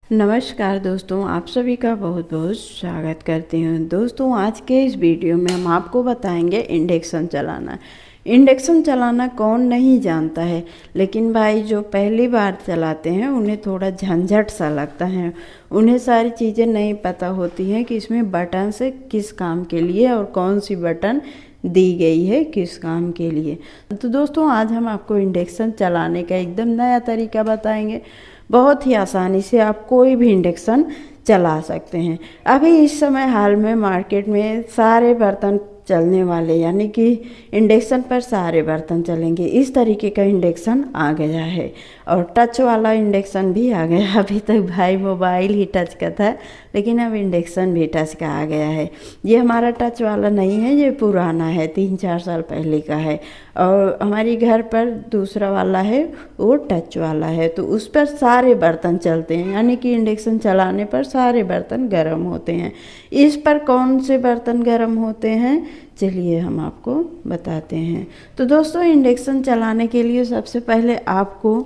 नमस्कार दोस्तों, आप सभी का बहुत बहुत स्वागत करती हूँ। दोस्तों, आज के इस वीडियो में हम आपको बताएंगे इंडक्शन चलाना। इंडक्शन चलाना कौन नहीं जानता है, लेकिन भाई जो पहली बार चलाते हैं उन्हें थोड़ा झंझट सा लगता है। उन्हें सारी चीज़ें नहीं पता होती हैं कि इसमें बटन से किस काम के लिए और कौन सी बटन दी गई है किस काम के लिए। तो दोस्तों, आज हम आपको इंडक्शन चलाने का एकदम नया तरीका बताएंगे। बहुत ही आसानी से आप कोई भी इंडक्शन चला सकते हैं। अभी इस समय हाल में मार्केट में सारे बर्तन चलने वाले, यानी कि इंडक्शन पर सारे बर्तन चलेंगे, इस तरीके का इंडक्शन आ गया है। और टच वाला इंडक्शन भी आ गया। अभी तक भाई मोबाइल ही टच का था, लेकिन अब इंडक्शन भी टच का आ गया है। ये हमारा टच वाला नहीं है, ये पुराना है, 3-4 साल पहले का है। और हमारी घर पर दूसरा वाला है, वो टच वाला है, तो उस पर सारे बर्तन चलते हैं, यानी कि इंडक्शन चलाने पर सारे बर्तन गर्म होते हैं। इस पर कौन से बर्तन गर्म होते हैं, चलिए हम आपको बताते हैं। तो दोस्तों, इंडक्शन चलाने के लिए सबसे पहले आपको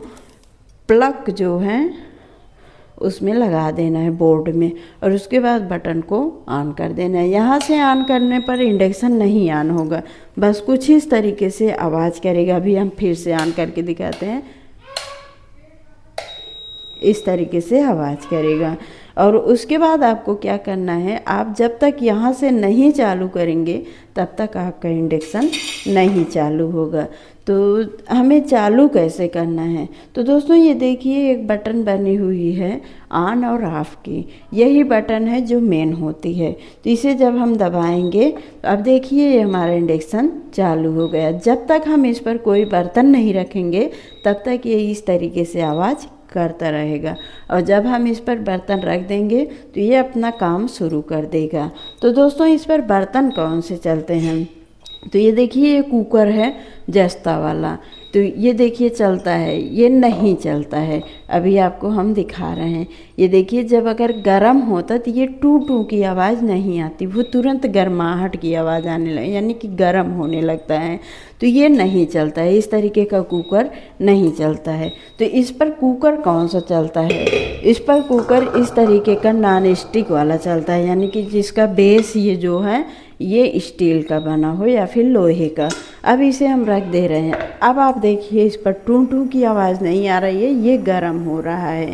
प्लग जो है उसमें लगा देना है बोर्ड में, और उसके बाद बटन को ऑन कर देना है। यहाँ से ऑन करने पर इंडक्शन नहीं ऑन होगा, बस कुछ इस तरीके से आवाज़ करेगा। अभी हम फिर से ऑन करके दिखाते हैं, इस तरीके से आवाज़ करेगा। और उसके बाद आपको क्या करना है, आप जब तक यहाँ से नहीं चालू करेंगे तब तक आपका इंडक्शन नहीं चालू होगा। तो हमें चालू कैसे करना है, तो दोस्तों ये देखिए एक बटन बनी हुई है ऑन और ऑफ की। यही बटन है जो मेन होती है। तो इसे जब हम दबाएंगे तो अब देखिए ये हमारा इंडक्शन चालू हो गया। जब तक हम इस पर कोई बर्तन नहीं रखेंगे तब तक ये इस तरीके से आवाज़ करता रहेगा, और जब हम इस पर बर्तन रख देंगे तो ये अपना काम शुरू कर देगा। तो दोस्तों, इस पर बर्तन कौन से चलते हैं, तो ये देखिए ये कुकर है जस्ता वाला, तो ये देखिए चलता है, ये नहीं चलता है। अभी आपको हम दिखा रहे हैं, ये देखिए जब अगर गर्म होता तो ये टू टू की आवाज़ नहीं आती, वो तुरंत गर्माहट की आवाज़ आने लगे, यानी कि गर्म होने लगता है। तो ये नहीं चलता है, इस तरीके का कुकर नहीं चलता है। तो इस पर कुकर कौन सा चलता है, इस पर कुकर इस तरीके का नॉन स्टिक वाला चलता है, यानी कि जिसका बेस ये जो है ये स्टील का बना हो या फिर लोहे का। अब इसे हम रख दे रहे हैं। अब आप देखिए इस पर टू टू की आवाज़ नहीं आ रही है, ये गर्म हो रहा है।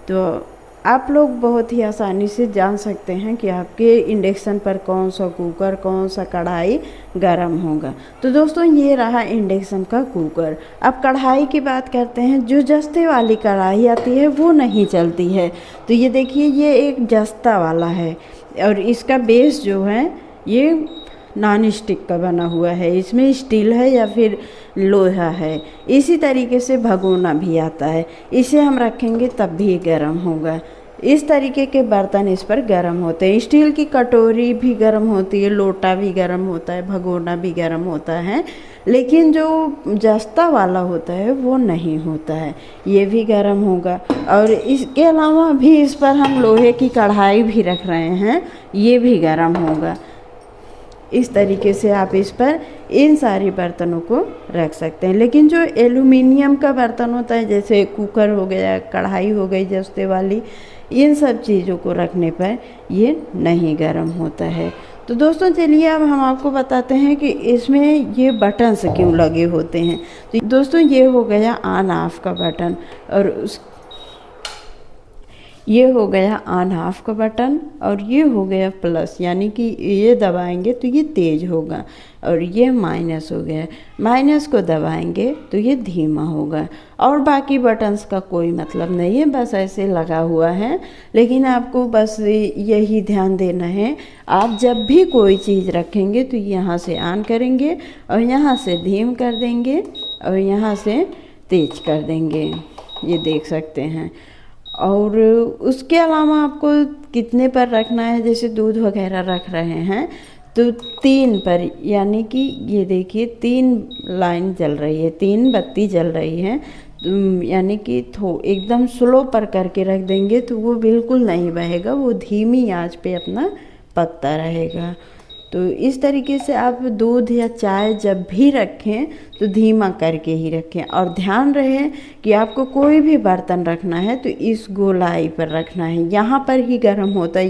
तो आप लोग बहुत ही आसानी से जान सकते हैं कि आपके इंडक्शन पर कौन सा कुकर, कौन सा कढ़ाई गर्म होगा। तो दोस्तों, ये रहा इंडक्शन का कुकर। अब कढ़ाई की बात करते हैं। जो जस्ते वाली कढ़ाई आती है वो नहीं चलती है। तो ये देखिए ये एक जस्ता वाला है, और इसका बेस जो है ये नॉन स्टिक का बना हुआ है, इसमें स्टील है या फिर लोहा है। इसी तरीके से भगोना भी आता है, इसे हम रखेंगे तब भी गर्म होगा। इस तरीके के बर्तन इस पर गर्म होते हैं। स्टील की कटोरी भी गर्म होती है, लोटा भी गर्म होता है, भगोना भी गर्म होता है, लेकिन जो जस्ता वाला होता है वो नहीं होता है, ये भी गर्म होगा। और इसके अलावा भी इस पर हम लोहे की कढ़ाई भी रख रहे हैं, ये भी गर्म होगा। इस तरीके से आप इस पर इन सारे बर्तनों को रख सकते हैं। लेकिन जो एल्युमिनियम का बर्तन होता है, जैसे कुकर हो गया, कढ़ाई हो गई जस्ते वाली, इन सब चीज़ों को रखने पर ये नहीं गर्म होता है। तो दोस्तों चलिए अब हम आपको बताते हैं कि इसमें ये बटन से क्यों लगे होते हैं। तो दोस्तों, ये हो गया ऑन ऑफ का बटन, और ये हो गया ऑन ऑफ का बटन, और ये हो गया प्लस, यानी कि ये दबाएंगे तो ये तेज़ होगा, और ये माइनस हो गया, माइनस को दबाएंगे तो ये धीमा होगा। और बाकी बटन्स का कोई मतलब नहीं है, बस ऐसे लगा हुआ है। लेकिन आपको बस यही ध्यान देना है, आप जब भी कोई चीज़ रखेंगे तो यहाँ से ऑन करेंगे, और यहाँ से धीम कर देंगे, और यहाँ से तेज कर देंगे, ये देख सकते हैं। और उसके अलावा आपको कितने पर रखना है, जैसे दूध वगैरह रख रहे हैं तो 3 पर, यानी कि ये देखिए 3 लाइन जल रही है, 3 बत्ती जल रही है, यानी कि एकदम स्लो पर करके रख देंगे तो वो बिल्कुल नहीं बहेगा, वो धीमी आंच पे अपना पकता रहेगा। तो इस तरीके से आप दूध या चाय जब भी रखें तो धीमा करके ही रखें, और ध्यान रहे कि आपको कोई भी बर्तन रखना है तो इस गोलाई पर रखना है। यहाँ पर ही गर्म होता है,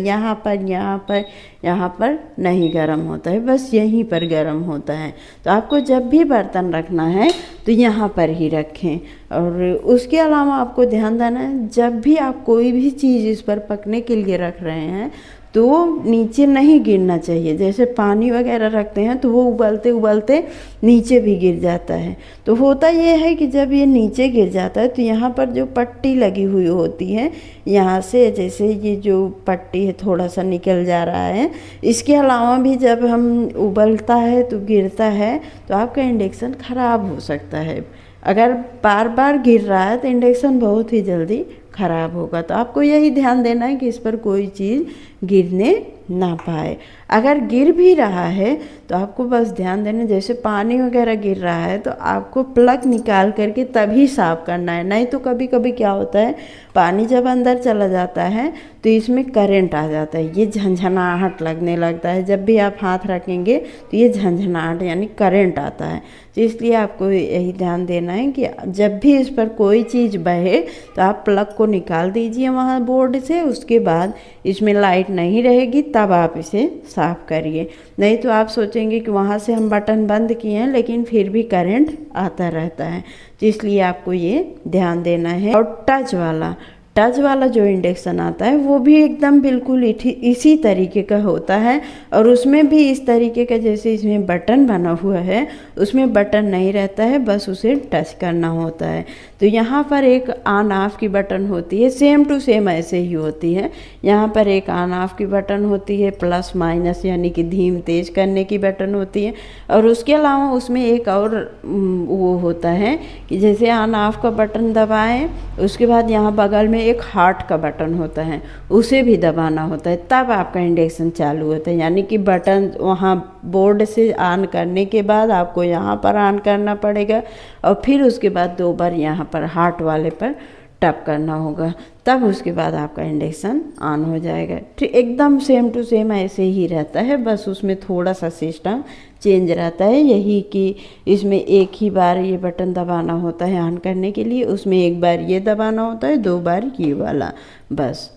यहाँ पर नहीं गर्म होता है, बस यहीं पर गर्म होता है। तो आपको जब भी बर्तन रखना है तो यहाँ पर ही रखें। और उसके अलावा आपको ध्यान देना है, जब भी आप कोई भी चीज़ इस पर पकने के लिए रख रहे हैं तो नीचे नहीं गिरना चाहिए। जैसे पानी वगैरह रखते हैं तो वो उबलते उबलते नीचे भी गिर जाता है। तो होता ये है कि जब ये नीचे गिर जाता है तो यहाँ पर जो पट्टी लगी हुई होती है, यहाँ से जैसे ये जो पट्टी है थोड़ा सा निकल जा रहा है। इसके अलावा भी जब हम उबलता है तो गिरता है तो आपका इंडक्शन ख़राब हो सकता है। अगर बार बार गिर रहा है तो इंडक्शन बहुत ही जल्दी ख़राब होगा। तो आपको यही ध्यान देना है कि इस पर कोई चीज़ गिरने ना पाए। अगर गिर भी रहा है तो आपको बस ध्यान देना, जैसे पानी वगैरह गिर रहा है तो आपको प्लग निकाल करके तभी साफ़ करना है। नहीं तो कभी कभी क्या होता है, पानी जब अंदर चला जाता है तो इसमें करंट आ जाता है, ये झंझनाहट लगने लगता है। जब भी आप हाथ रखेंगे तो ये झंझनाहट यानी करंट आता है। तो इसलिए आपको यही ध्यान देना है कि जब भी इस पर कोई चीज़ बहे तो आप प्लग को निकाल दीजिए वहाँ बोर्ड से। उसके बाद इसमें लाइट नहीं रहेगी तब आप इसे साफ़ करिए। नहीं तो आप सोचेंगे कि वहाँ से हम बटन बंद किए हैं लेकिन फिर भी करंट आता रहता है। तो इसलिए आपको ये ध्यान देना है। और टच वाला जो इंडक्शन आता है वो भी एकदम बिल्कुल इसी तरीके का होता है, और उसमें भी इस तरीके का जैसे इसमें बटन बना हुआ है, उसमें बटन नहीं रहता है, बस उसे टच करना होता है। तो यहाँ पर एक ऑन ऑफ की बटन होती है, सेम टू सेम ऐसे ही होती है। यहाँ पर एक ऑन ऑफ की बटन होती है, प्लस माइनस यानी कि धीम तेज करने की बटन होती है। और उसके अलावा उसमें एक और वो होता है कि जैसे ऑन ऑफ का बटन दबाएं, उसके बाद यहाँ बगल में एक हार्ट का बटन होता है, उसे भी दबाना होता है, तब आपका इंडक्शन चालू होता है। यानी कि बटन वहाँ बोर्ड से ऑन करने के बाद आपको यहाँ पर ऑन करना पड़ेगा, और फिर उसके बाद 2 बार यहाँ पर हार्ट वाले पर टैप करना होगा, तब उसके बाद आपका इंडक्शन ऑन हो जाएगा। ठीक एकदम सेम टू सेम ऐसे ही रहता है, बस उसमें थोड़ा सा सिस्टम चेंज रहता है। यही कि इसमें एक ही बार ये बटन दबाना होता है ऑन करने के लिए, उसमें एक बार ये दबाना होता है, 2 बार ये वाला। बस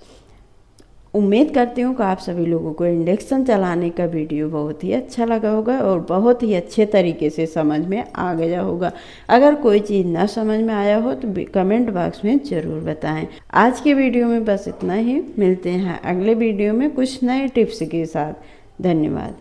उम्मीद करती हूँ कि आप सभी लोगों को इंडक्शन चलाने का वीडियो बहुत ही अच्छा लगा होगा और बहुत ही अच्छे तरीके से समझ में आ गया होगा। अगर कोई चीज़ ना समझ में आया हो तो कमेंट बॉक्स में ज़रूर बताएं। आज के वीडियो में बस इतना ही, मिलते हैं अगले वीडियो में कुछ नए टिप्स के साथ। धन्यवाद।